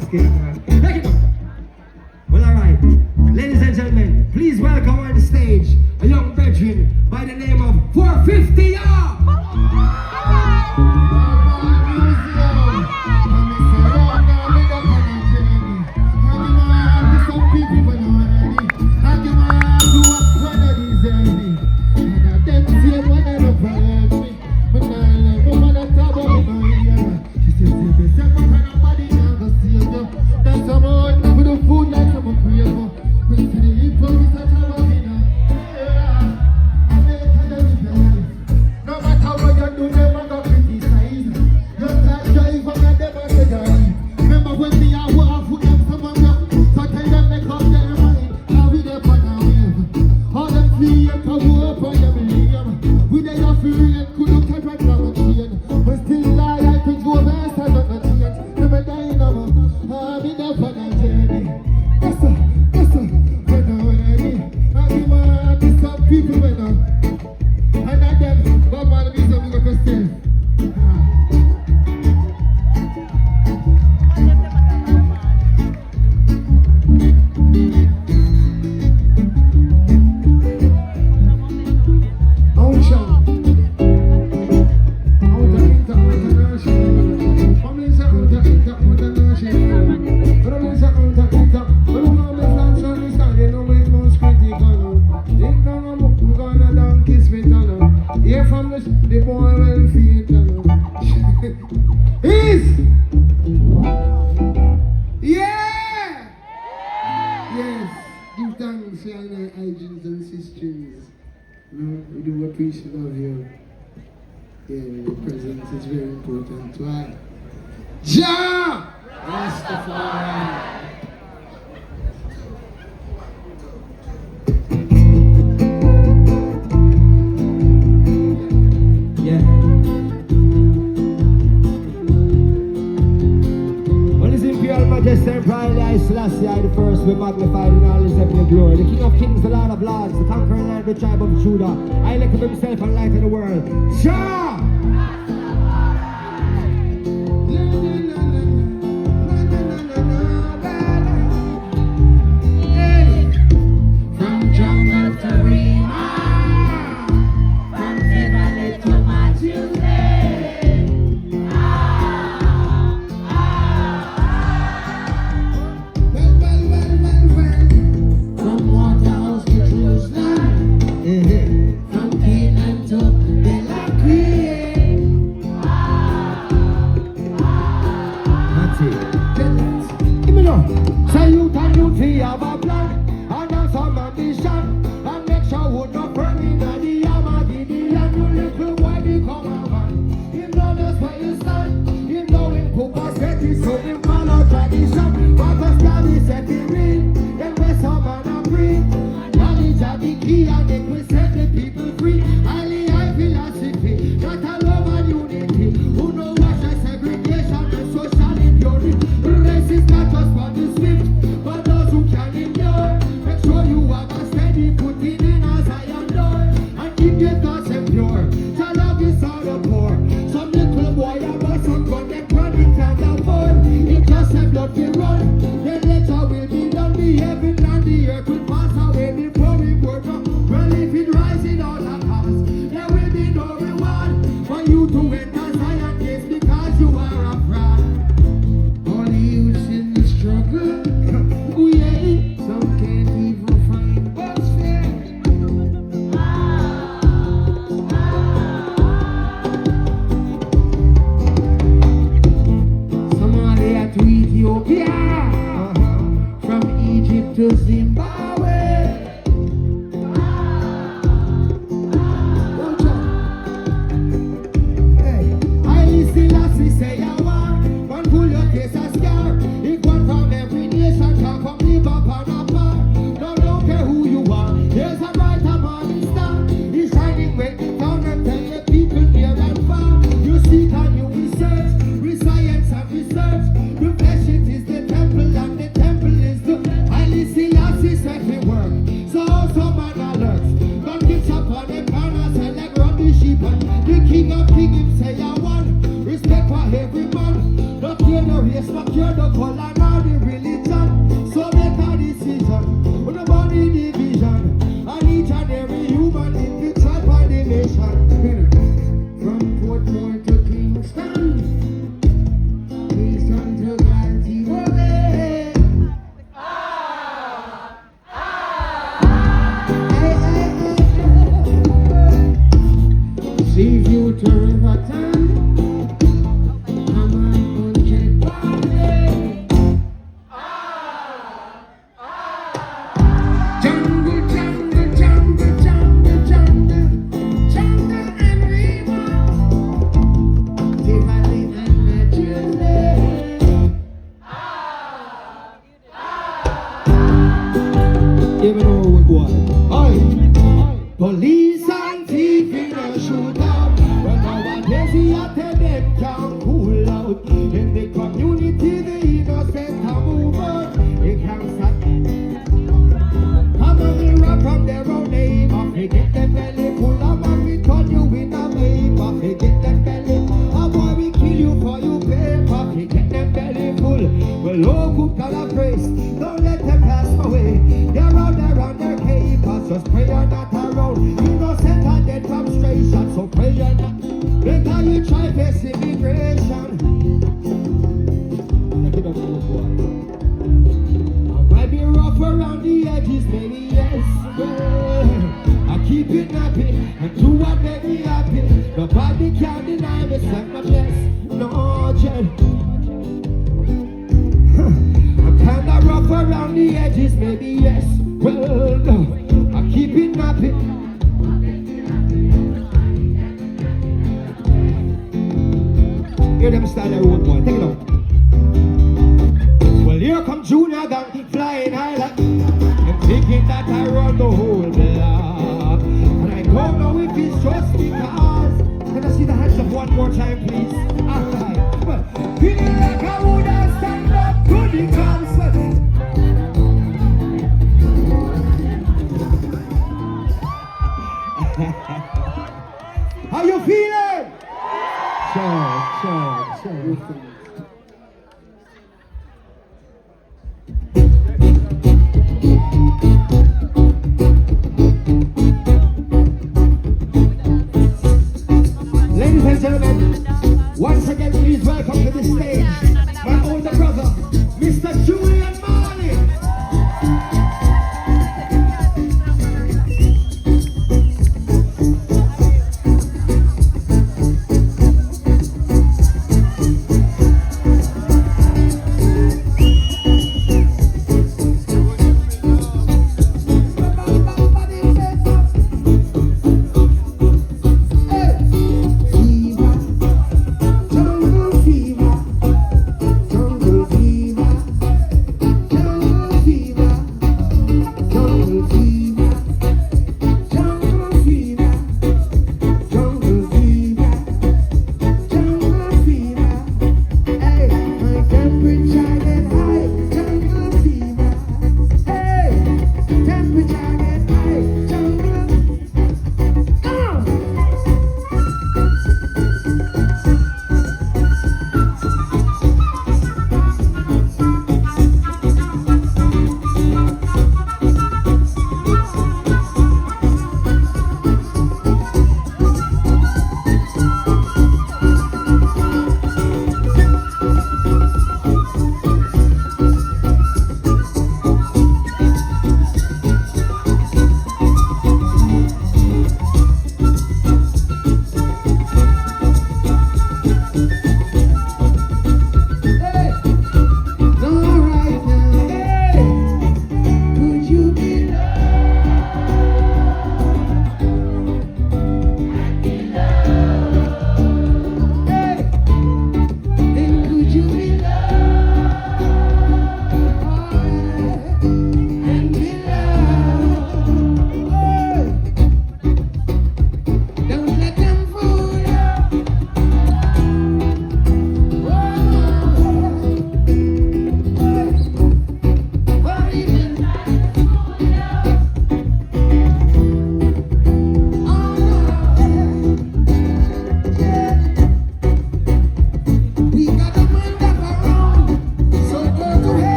skip, man. Take it up. Well, alright. Ladies and gentlemen, please welcome on the stage a young veteran by the name of 450 Yes, care the color nor the religion. So make a decision. When about the division, and each and every human in the tribe and the nation. From Portmore to Kingston, Kingston to Galway. See you turn the time. I'm on check party. Jungle, jungle, jungle, jungle, jungle, jungle and river. Divine and naturally. Even though we go on. Police and thief in a shootout. But nowadays we are tell them can't cool out. In the community the innocent are move out. They can't stop. Come on the rock from their own neighbor. They get them belly full of and we turn you in a vapor. They get them belly. A boy we kill you for you paper. They get them belly full. Well oh good God of grace, don't let them pass away. They're out there on their papers. Just pray you're not around. Innocent and dead from stray shots. So pray you're not. Better you try face immigration. Take it up to the boy. I might be rough around the edges, maybe yes. Well, I keep it nappy and do what make me happy. Nobody can deny me, except my bless. No, Jen. I'm kinda rough around the edges, maybe yes. Well, no, I keep it nappy. Hear them style their own boy, take it out. Well, here come Junior Gang flying high like and thinking that I run the whole block. And I don't know if it's just because. Can I see the hands up one more time, please? Alright. Well, feeling like I would have stand up to the concert. How you feeling? Sure.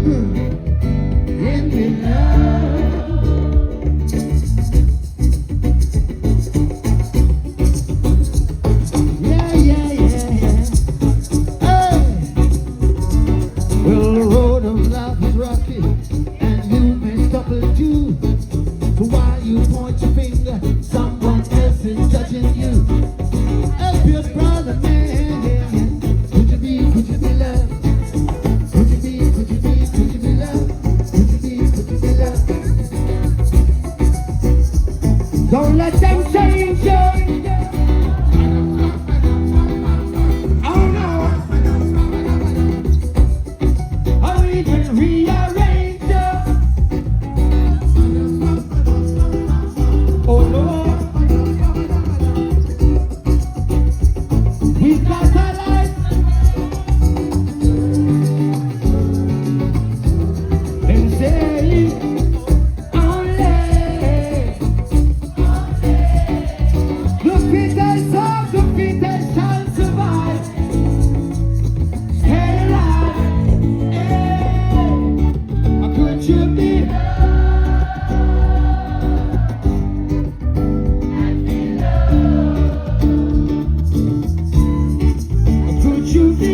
in the love. Yeah, yeah, yeah, yeah. Hey. Well, the road of life is rocky, and you may stumble too. So while you point your finger, someone else is judging you. Help your brother, man. Could you be loved? Could you be loved? Could you be loved? Don't let them change you. Oh no. How we can rearrange you. Oh no. We got a life. And say only. The fittest of the fittest shall survive. Stay alive. Hey. Could you be? Could you be?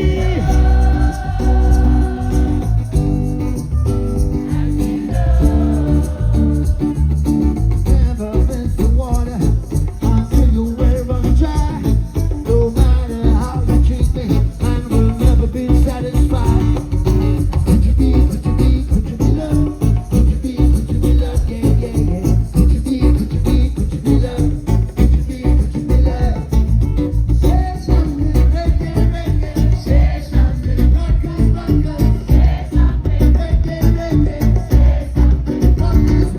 Never miss the water until your well runs dry. No matter how you treat me, I will never be satisfied. Could you be loved? Could you be loved? Yeah, yeah, yeah. Could you be loved? Could you be loved? Say something, reggae. Say something, rockers. Say something, reggae. Say something, rockers.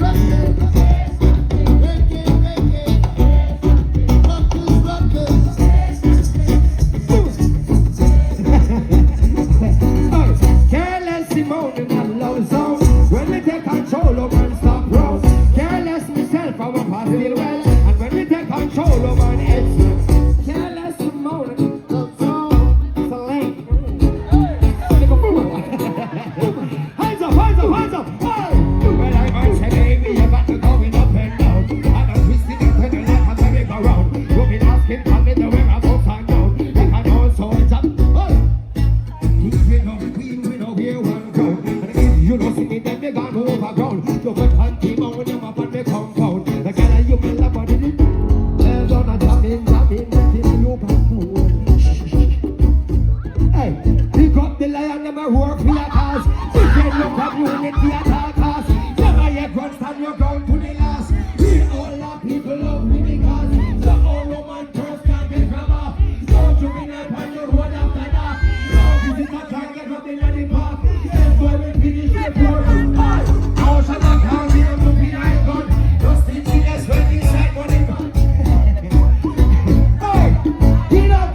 Careless Simone in a low zone. When we take control over and stop road. Careless myself, I will pass it well. And when we take control over an edge. Careless Simone in a zone. It's a lane. Hands up. Hey! Well, I might say, baby, you got to going up and down. I don't twist it up and let a merry-go-round. You've been asking for me to wear a book and down. You can also jump. We know here one ground. And if you don't see me, then we gone overground. You put hunting on them up on the compound. The girl you will love on it. There's on a jamming, until you bamboo. Hey, pick up the lion, them a work for your cause. If you look at unity at all costs. Never yet run, stand your ground to the last. We all our people love me because the old woman first can't get from off. Don't you bring up on your road after that. No visitor can't get up in the park. That's why we finish the tour. Now shall I count the movie night gun. Just in the when inside money gun. Hey, get up.